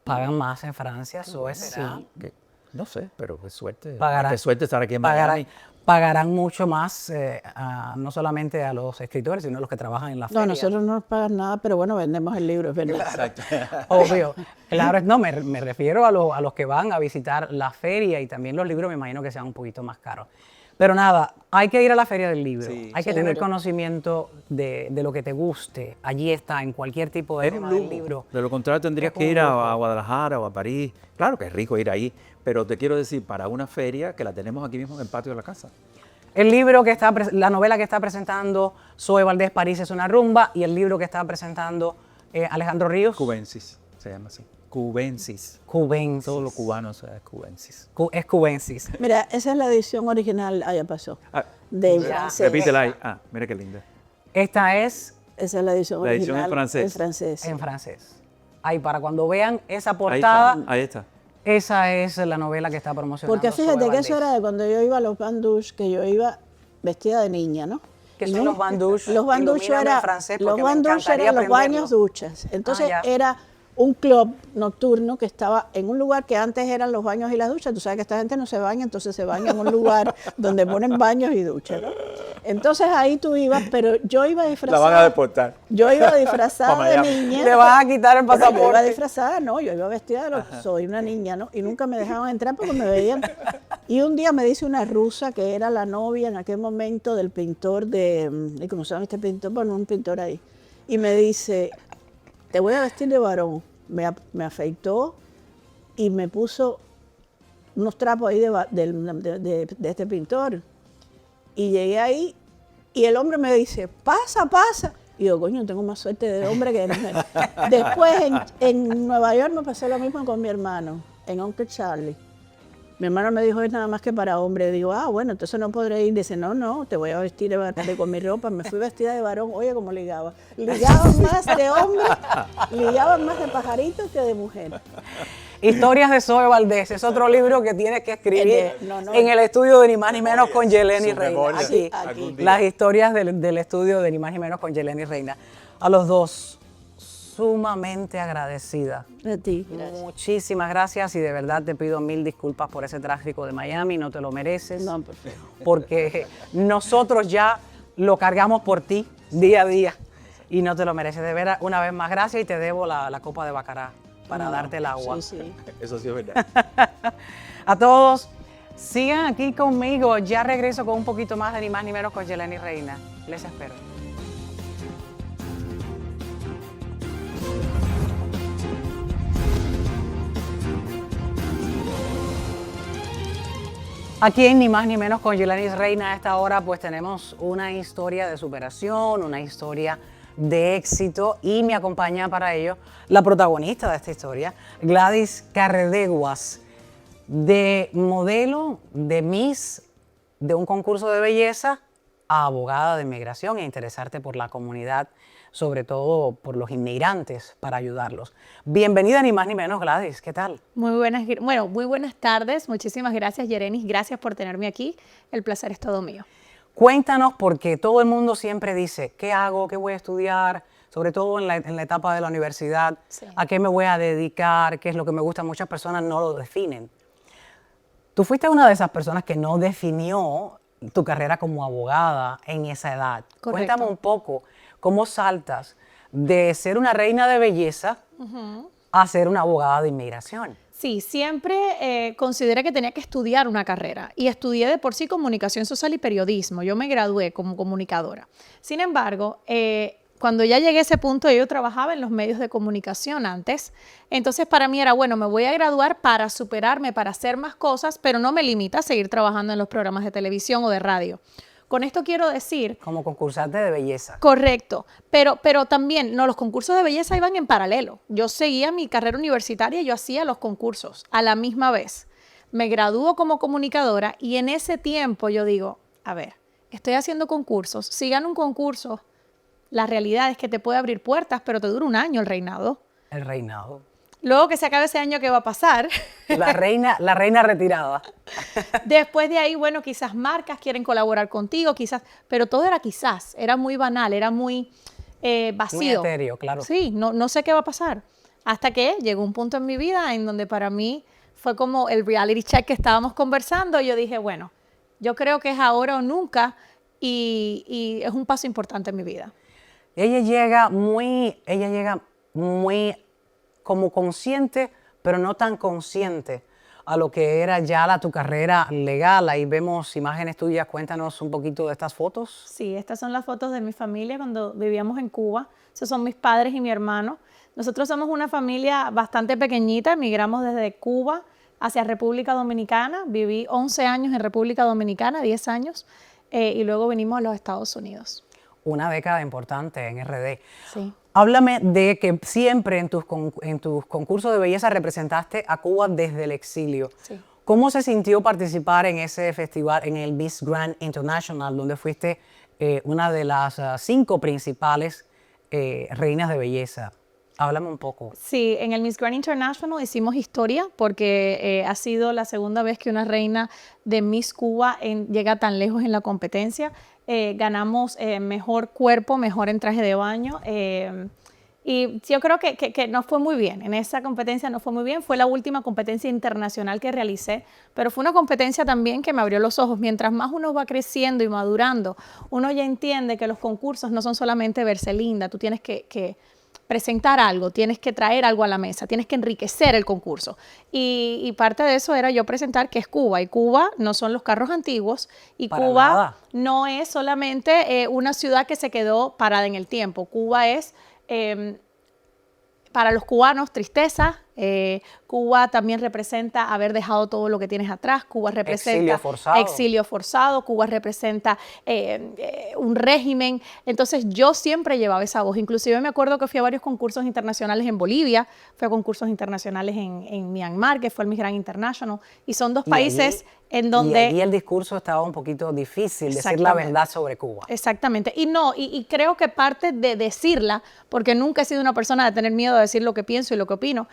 Pagan más en Francia, Zoe será. No sé, pero qué suerte. Pagarán- Qué suerte estar aquí en pagarán, Miami. pagarán mucho más, no solamente a los escritores, sino a los que trabajan en la feria. No, nosotros no nos pagan nada, pero bueno, vendemos el libro, es verdad. Exacto. Obvio. Claro, no, me refiero a los que van a visitar la feria y también los libros me imagino que sean un poquito más caros. Pero nada, hay que ir a la feria del libro, Sí. hay que tener Seguro. conocimiento de lo que te guste. Allí está, en cualquier tipo de Es tema un del lujo. libro. De lo contrario, tendrías Es que un ir lujo. a Guadalajara o a París. Claro que es rico ir ahí, pero te quiero decir, para una feria que la tenemos aquí mismo en el patio de la casa. El libro que está, la novela que está presentando Zoe Valdés, París es una rumba, y el libro que está presentando Alejandro Ríos, Cubensis, se llama así. Cubensis. Cubensis. Todos los cubanos es Cubensis. Es Cubensis. Mira, esa es la edición original, ya pasó, Ah, de Ya. francés. repítela ahí. Ah, mira qué linda. Esta es Esa es la edición La edición original en francés. en francés. en francés. Ahí, para cuando vean esa Ahí portada, está. Ahí está. esa es la novela que está promocionando Porque Zoe fíjate que Valdés. eso era de cuando yo iba a los bandouches, que yo iba vestida de niña, ¿no? ¿Qué Y son no- los bandouches? Los bandouches Ilumíname en era, francés los porque me bandouches encantaría eran los aprenderlo. baños duchas. Entonces ya. era un club nocturno que estaba en un lugar que antes eran los baños y las duchas. Tú sabes que esta gente no se baña, entonces se baña en un lugar donde ponen baños y duchas, ¿no? Entonces ahí tú ibas, pero yo iba disfrazada. deportar. Yo iba disfrazada Pa' de Miami. niña. Le van a quitar el Pero yo iba pasaporte. disfrazada, no, yo iba vestida de lo que soy, una niña, ¿no? Y nunca me dejaban entrar porque me veían. Y un día me dice una rusa que era la novia en aquel momento del pintor ¿y cómo se llama este pintor? Bueno, un pintor ahí. Y me dice, te voy a vestir de varón. Me afeitó y me puso unos trapos ahí de este pintor. Y llegué ahí y el hombre me dice, pasa, pasa. Y yo, coño, tengo más suerte de hombre que de mujer. Después en Nueva York me pasó lo mismo con mi hermano, en Uncle Charlie. Mi hermano me dijo, es nada más que para hombre. Digo, bueno, entonces no podré ir. Dice, no, te voy a vestir con mi ropa. Me fui vestida de varón. Oye, cómo ligaba. Ligaban más de hombre, ligaban más de pajaritos que de mujer. Historias de Zoe Valdés es otro libro que tienes que escribir No. en el estudio de Ni Más Ni Menos con Yeleni su Reina. memoria, Aquí, algún día. las historias del estudio de Ni Más Ni Menos con Yeleni Reina. A los dos, sumamente agradecida. A ti, gracias. Muchísimas gracias y de verdad te pido mil disculpas por ese tráfico de Miami, no te lo mereces. No, perfecto. Porque nosotros ya lo cargamos por ti día a día y no te lo mereces. De veras, una vez más, gracias y te debo la copa de Bacará para No, darte el agua. Sí. Eso sí es verdad. A todos, sigan aquí conmigo. Ya regreso con un poquito más de Ni Más Ni Menos con Yeleni Reina. Les espero. Aquí en Ni Más Ni Menos con Yeleni Reina a esta hora pues tenemos una historia de superación, una historia de éxito y me acompaña para ello la protagonista de esta historia, Gladys Carredeguas, de modelo, de Miss, de un concurso de belleza a abogada de inmigración e interesarte por la comunidad, sobre todo por los inmigrantes, para ayudarlos. Bienvenida Ni Más Ni Menos, Gladys, ¿qué tal? Muy buenas tardes. Muchísimas gracias, Yerenis. Gracias por tenerme aquí. El placer es todo mío. Cuéntanos, porque todo el mundo siempre dice, ¿qué hago? ¿Qué voy a estudiar? Sobre todo en la etapa de la universidad, Sí. ¿a qué me voy a dedicar? ¿Qué es lo que me gusta? Muchas personas no lo definen. Tú fuiste una de esas personas que no definió tu carrera como abogada en esa edad. Correcto. Cuéntame un poco cómo saltas de ser una reina de belleza a ser una abogada de inmigración. Sí, siempre consideré que tenía que estudiar una carrera y estudié de por sí comunicación social y periodismo. Yo me gradué como comunicadora. Sin embargo, cuando ya llegué a ese punto, yo trabajaba en los medios de comunicación antes. Entonces, para mí era, bueno, me voy a graduar para superarme, para hacer más cosas, pero no me limita a seguir trabajando en los programas de televisión o de radio. Con esto quiero decir... Como concursante de belleza. Correcto, pero también, no, los concursos de belleza iban en paralelo. Yo seguía mi carrera universitaria y yo hacía los concursos a la misma vez. Me gradúo como comunicadora y en ese tiempo yo digo, a ver, estoy haciendo concursos, si gano un concurso, la realidad es que te puede abrir puertas, pero te dura un año el reinado. El reinado. Luego que se acabe ese año, ¿qué va a pasar? La reina retirada. Después de ahí, bueno, quizás marcas quieren colaborar contigo, quizás, pero todo era quizás, era muy banal, era muy vacío. Muy etéreo, claro. Sí, no sé qué va a pasar. Hasta que llegó un punto en mi vida en donde para mí fue como el reality check que estábamos conversando. Y yo dije, bueno, yo creo que es ahora o nunca y es un paso importante en mi vida. Ella llega muy como consciente, pero no tan consciente a lo que era ya tu carrera legal. Ahí vemos imágenes tuyas. Cuéntanos un poquito de estas fotos. Sí, estas son las fotos de mi familia cuando vivíamos en Cuba. Esos son mis padres y mi hermano. Nosotros somos una familia bastante pequeñita. Emigramos desde Cuba hacia República Dominicana. Viví 11 años en República Dominicana, 10 años, y luego vinimos a los Estados Unidos. Una década importante en RD. Sí. Háblame de que siempre en tus concursos de belleza representaste a Cuba desde el exilio. Sí. ¿Cómo se sintió participar en ese festival, en el Miss Grand International, donde fuiste una de las 5 principales reinas de belleza? Háblame un poco. Sí, en el Miss Grand International hicimos historia porque ha sido la segunda vez que una reina de Miss Cuba llega tan lejos en la competencia. Ganamos mejor cuerpo, mejor en traje de baño. Y yo creo que nos fue muy bien. En esa competencia nos fue muy bien. Fue la última competencia internacional que realicé, pero fue una competencia también que me abrió los ojos. Mientras más uno va creciendo y madurando, uno ya entiende que los concursos no son solamente verse linda. Tú tienes que presentar algo, tienes que traer algo a la mesa, tienes que enriquecer el concurso. Y parte de eso era yo presentar que es Cuba, y Cuba no son los carros antiguos, y Para Cuba nada. no es solamente una ciudad que se quedó parada en el tiempo. Cuba es, para los cubanos, tristeza. Cuba también representa haber dejado todo lo que tienes atrás. Cuba representa exilio forzado. Cuba representa un régimen. Entonces yo siempre llevaba esa voz. Inclusive me acuerdo que fui a varios concursos internacionales en Bolivia, fui a concursos internacionales en Myanmar, que fue el Miss Grand International, y son dos países en donde... Y allí el discurso estaba un poquito difícil, decir la Exactamente. verdad sobre Cuba. Exactamente. Y creo que parte de decirla, porque nunca he sido una persona de tener miedo de decir lo que pienso y lo que opino,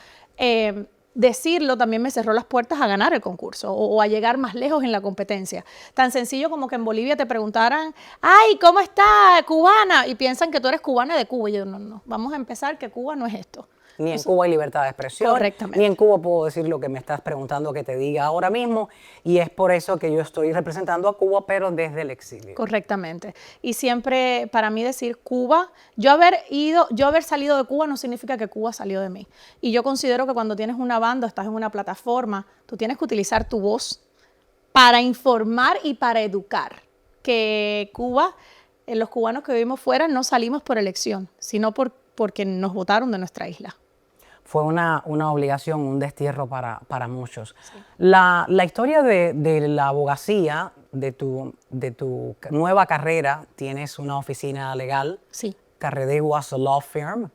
decirlo también me cerró las puertas a ganar el concurso o a llegar más lejos en la competencia. Tan sencillo como que en Bolivia te preguntaran, ay, ¿cómo está cubana? Y piensan que tú eres cubana de Cuba. Y yo, no, vamos a empezar que Cuba no es esto. Ni en Cuba hay libertad de expresión. Correctamente. Ni en Cuba puedo decir lo que me estás preguntando que te diga ahora mismo. Y es por eso que yo estoy representando a Cuba, pero desde el exilio. Correctamente. Y siempre para mí decir Cuba, yo haber salido de Cuba no significa que Cuba salió de mí. Y yo considero que cuando tienes una banda, estás en una plataforma, tú tienes que utilizar tu voz para informar y para educar. Que Cuba, los cubanos que vivimos fuera, no salimos por elección, sino porque nos votaron de nuestra isla. Fue una obligación, un destierro para muchos. Sí. La historia de la abogacía, de tu nueva carrera, tienes una oficina legal, sí. Carrede was a law firm,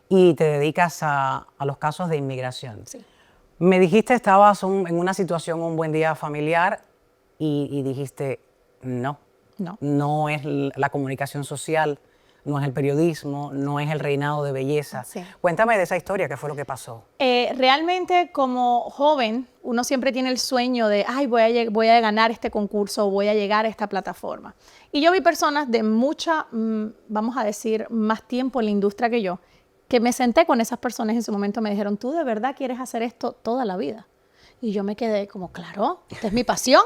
y te dedicas a los casos de inmigración. Sí. Me dijiste estabas en una situación, un buen día familiar, y dijiste, no es la comunicación social no es el periodismo, no es el reinado de belleza. Sí. Cuéntame de esa historia, ¿qué fue lo que pasó? Realmente como joven, uno siempre tiene el sueño de, ay, voy a ganar este concurso, voy a llegar a esta plataforma. Y yo vi personas de mucha, vamos a decir, más tiempo en la industria que yo, que me senté con esas personas y en su momento me dijeron, ¿tú de verdad quieres hacer esto toda la vida? Y yo me quedé como, claro, esta es mi pasión.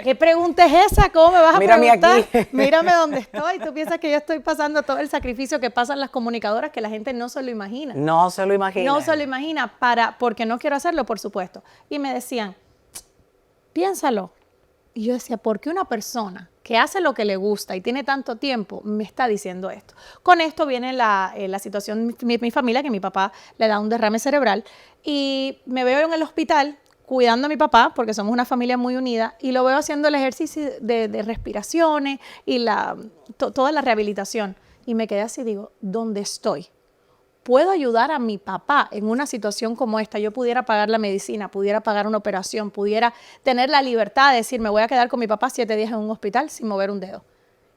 ¿Qué pregunta es esa? ¿Cómo me vas a Mírame preguntar? aquí. Mírame dónde estoy. ¿Tú piensas que yo estoy pasando todo el sacrificio que pasan las comunicadoras que la gente no se lo imagina? No se lo imagina. No se lo imagina, porque no quiero hacerlo, por supuesto. Y me decían, piénsalo. Y yo decía, ¿por qué una persona que hace lo que le gusta y tiene tanto tiempo me está diciendo esto? Con esto viene la situación de mi familia, que mi papá le da un derrame cerebral y me veo en el hospital cuidando a mi papá, porque somos una familia muy unida, y lo veo haciendo el ejercicio de respiraciones y toda la rehabilitación. Y me quedé así, digo, ¿dónde estoy? ¿Puedo ayudar a mi papá en una situación como esta? Yo pudiera pagar la medicina, pudiera pagar una operación, pudiera tener la libertad de decir, me voy a quedar con mi papá 7 días en un hospital sin mover un dedo.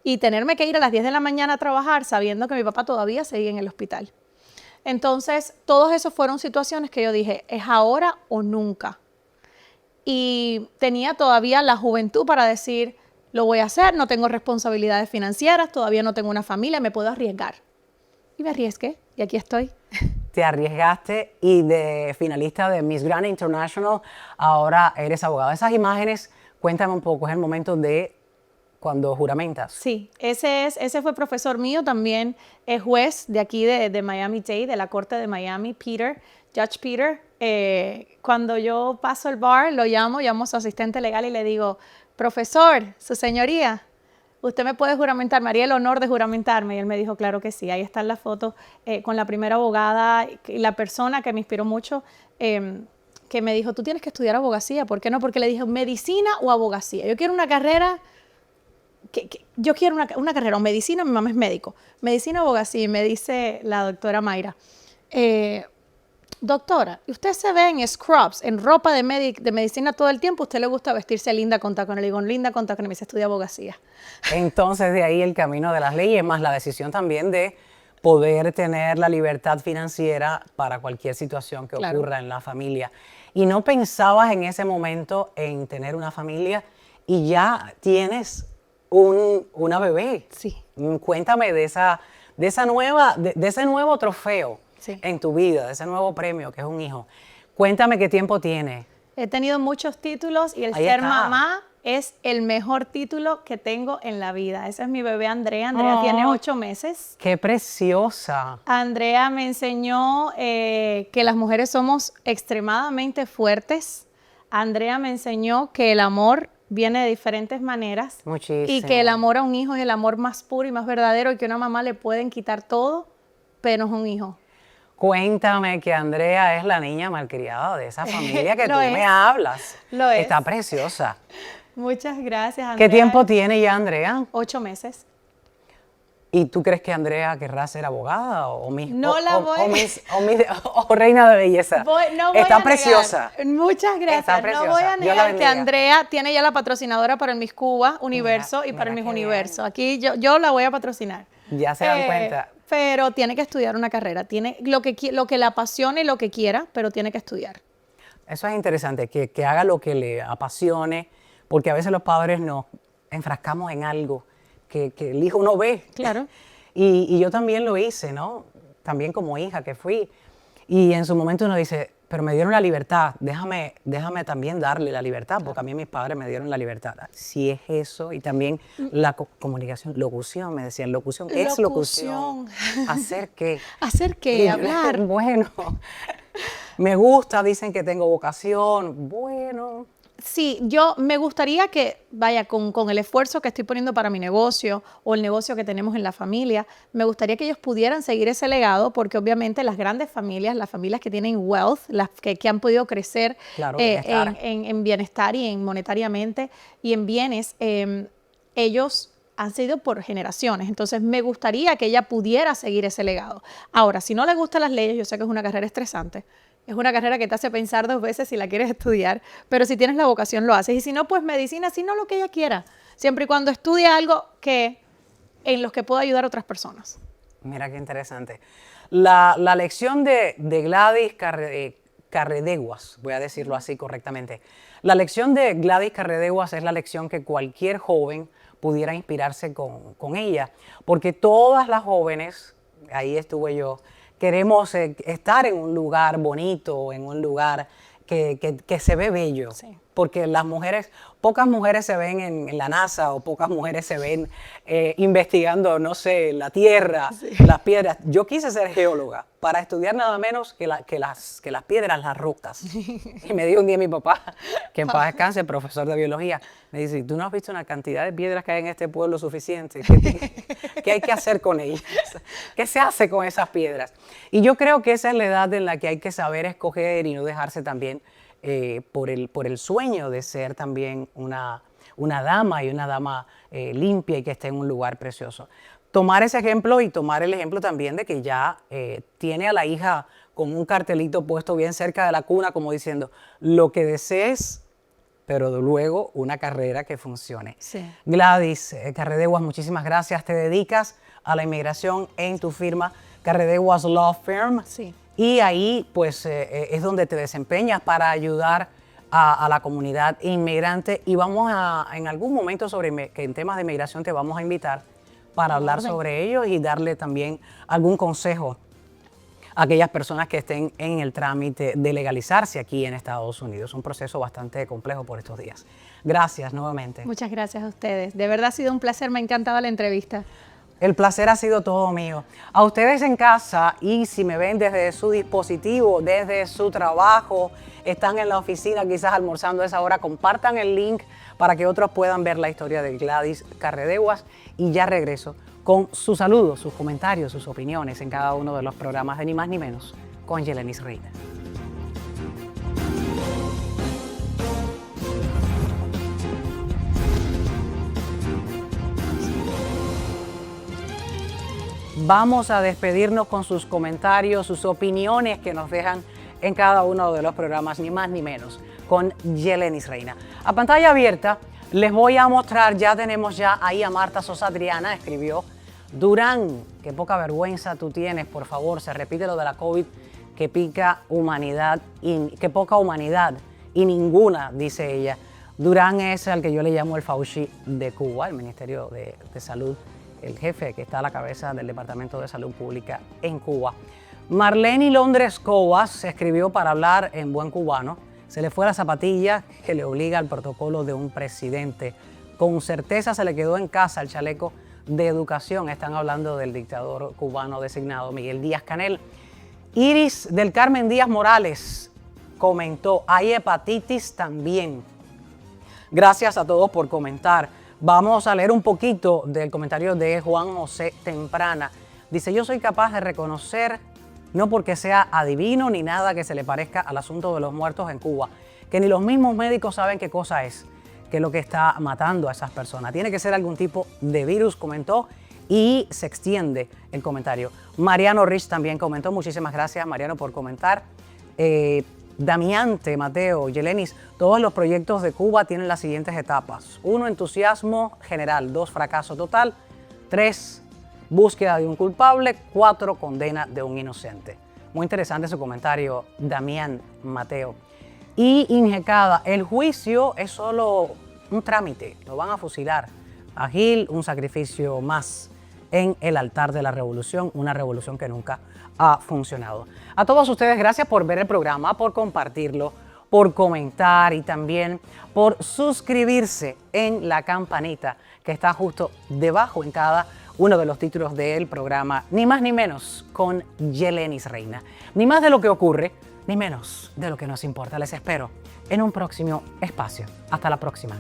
Y tenerme que ir a las 10 de la mañana a trabajar sabiendo que mi papá todavía seguía en el hospital. Entonces, todas esas fueron situaciones que yo dije, ¿es ahora o nunca? Y tenía todavía la juventud para decir, lo voy a hacer, no tengo responsabilidades financieras, todavía no tengo una familia, me puedo arriesgar. Y me arriesgué, y aquí estoy. Te arriesgaste y de finalista de Miss Grand International, ahora eres abogada. Esas imágenes, cuéntame un poco, es el momento de cuando juramentas. Sí, ese fue profesor mío, también es juez de aquí de Miami-Dade, de la Corte de Miami, Judge Peter. Cuando yo paso el bar, llamo a su asistente legal y le digo, profesor, su señoría, usted me puede juramentar, me haría el honor de juramentarme. Y él me dijo, claro que sí. Ahí están las fotos con la primera abogada y la persona que me inspiró mucho, que me dijo, tú tienes que estudiar abogacía. ¿Por qué no? Porque le dije, medicina o abogacía. Yo quiero una carrera, yo quiero una carrera o medicina, mi mamá es médico. Medicina o abogacía. Y me dice la doctora Mayra, doctora, ¿usted se ve en scrubs, en ropa de medicina todo el tiempo? ¿A usted le gusta vestirse linda con tacones? Le digo, linda con tacones, me dice, estudia abogacía. Entonces, de ahí el camino de las leyes, más la decisión también de poder tener la libertad financiera para cualquier situación que Claro. ocurra en la familia. ¿Y no pensabas en ese momento en tener una familia y ya tienes una bebé? Sí. Cuéntame de ese nuevo trofeo. Sí. En tu vida, de ese nuevo premio que es un hijo. Cuéntame qué tiempo tiene. He tenido muchos títulos y el Ahí ser está. mamá es el mejor título que tengo en la vida. Ese es mi bebé Andrea. Andrea Oh. tiene 8 meses. ¡Qué preciosa! Andrea me enseñó que las mujeres somos extremadamente fuertes. Andrea me enseñó que el amor viene de diferentes maneras. Muchísimo. Y que el amor a un hijo es el amor más puro y más verdadero y que a una mamá le pueden quitar todo, pero es un hijo. Cuéntame que Andrea es la niña malcriada de esa familia que tú Lo es. me hablas. Lo es. Está preciosa. Muchas gracias, Andrea. ¿Qué tiempo tiene ya Andrea? 8 meses. ¿Y tú crees que Andrea querrá ser abogada o No la voy- o reina de belleza? No voy Está a negar. preciosa. Muchas gracias. Está No preciosa. voy a Dios la negar que bendiga. Andrea tiene ya la patrocinadora para el Miss Cuba Universo y para el mira Miss qué Universo. Aquí yo la voy a patrocinar. Ya se dan cuenta. Pero tiene que estudiar una carrera. Tiene lo que la apasione y lo que quiera, pero tiene que estudiar. Eso es interesante, que haga lo que le apasione, porque a veces los padres nos enfrascamos en algo que el hijo no ve. Claro. Y yo también lo hice, ¿no? También como hija que fui. Y en su momento uno dice, pero me dieron la libertad, déjame también darle la libertad, porque a mí mis padres me dieron la libertad. Si es eso, y también la comunicación, locución, me decían, locución, ¿qué es locución? ¿Hacer qué? ¿Hacer qué? Y yo, Hablar. Bueno, me gusta, dicen que tengo vocación, bueno. Sí, yo me gustaría que, vaya, con el esfuerzo que estoy poniendo para mi negocio o el negocio que tenemos en la familia, me gustaría que ellos pudieran seguir ese legado, porque obviamente las grandes familias, las familias que tienen wealth, las que han podido crecer Claro, bienestar. en bienestar y en monetariamente y en bienes, ellos han sido por generaciones. Entonces, me gustaría que ella pudiera seguir ese legado. Ahora, si no le gustan las leyes, yo sé que es una carrera estresante. Es una carrera que te hace pensar 2 veces si la quieres estudiar, pero si tienes la vocación lo haces. Y si no, pues medicina, si no lo que ella quiera. Siempre y cuando estudie algo en los que pueda ayudar a otras personas. Mira qué interesante. La lección de Gladys Carredeguas, voy a decirlo así correctamente. La lección de Gladys Carredeguas es la lección que cualquier joven pudiera inspirarse con ella, porque todas las jóvenes, ahí estuve yo, queremos estar en un lugar bonito, en un lugar que se ve bello. Sí. Porque las mujeres, pocas mujeres se ven en la NASA o pocas mujeres se ven investigando, no sé, la tierra, las piedras. Yo quise ser geóloga para estudiar nada menos que las piedras, las rocas. Y me dijo un día mi papá, que en paz descanse, profesor de biología, me dice, ¿tú no has visto una cantidad de piedras que hay en este pueblo suficiente? ¿Qué hay que hacer con ellas? ¿Qué se hace con esas piedras? Y yo creo que esa es la edad en la que hay que saber escoger y no dejarse también por el sueño de ser también una dama y una dama limpia y que esté en un lugar precioso. Tomar ese ejemplo y tomar el ejemplo también de que ya tiene a la hija con un cartelito puesto bien cerca de la cuna como diciendo, lo que desees, pero luego una carrera que funcione. Sí. Gladys Carredeguas, muchísimas gracias. Te dedicas a la inmigración en tu firma Carredeguas Law Firm. Sí. Y ahí pues es donde te desempeñas para ayudar a la comunidad inmigrante y vamos en algún momento que en temas de inmigración te vamos a invitar para hablar sobre ello y darle también algún consejo a aquellas personas que estén en el trámite de legalizarse aquí en Estados Unidos. Un proceso bastante complejo por estos días. Gracias nuevamente. Muchas gracias a ustedes. De verdad ha sido un placer, me ha encantado la entrevista. El placer ha sido todo mío. A ustedes en casa y si me ven desde su dispositivo, desde su trabajo, están en la oficina quizás almorzando a esa hora, compartan el link para que otros puedan ver la historia de Gladys Carredeguas y ya regreso con sus saludos, sus comentarios, sus opiniones en cada uno de los programas de Ni Más Ni Menos con Yelenis Reina. Vamos a despedirnos con sus comentarios, sus opiniones que nos dejan en cada uno de los programas, Ni Más Ni Menos, con Yelenis Reina. A pantalla abierta les voy a mostrar, ya tenemos ahí a Marta Sosa Adriana, escribió, Durán, qué poca vergüenza tú tienes, por favor, se repite lo de la COVID, que pica humanidad, que poca humanidad y ninguna, dice ella. Durán es al que yo le llamo el Fauci de Cuba, el Ministerio de Salud, el jefe que está a la cabeza del Departamento de Salud Pública en Cuba. Marlene Londres Cobas escribió para hablar en buen cubano, se le fue la zapatilla que le obliga al protocolo de un presidente. Con certeza se le quedó en casa el chaleco de educación. Están hablando del dictador cubano designado Miguel Díaz-Canel. Iris del Carmen Díaz Morales comentó, hay hepatitis también. Gracias a todos por comentar. Vamos a leer un poquito del comentario de Juan José Temprana. Dice, yo soy capaz de reconocer, no porque sea adivino ni nada que se le parezca al asunto de los muertos en Cuba, que ni los mismos médicos saben qué cosa es, qué es lo que está matando a esas personas. Tiene que ser algún tipo de virus, comentó, y se extiende el comentario. Mariano Rich también comentó, muchísimas gracias Mariano por comentar. Damiante, Mateo, Yelenis, todos los proyectos de Cuba tienen las siguientes etapas. 1, entusiasmo general. 2, fracaso total. 3, búsqueda de un culpable. 4, condena de un inocente. Muy interesante su comentario, Damián, Mateo. Y Ingecada, el juicio es solo un trámite, lo van a fusilar. A Gil, un sacrificio más en el altar de la revolución, una revolución que nunca ha funcionado. A todos ustedes, gracias por ver el programa, por compartirlo, por comentar y también por suscribirse en la campanita que está justo debajo en cada uno de los títulos del programa Ni Más Ni Menos con Yelenis Reina. Ni más de lo que ocurre, ni menos de lo que nos importa. Les espero en un próximo espacio. Hasta la próxima.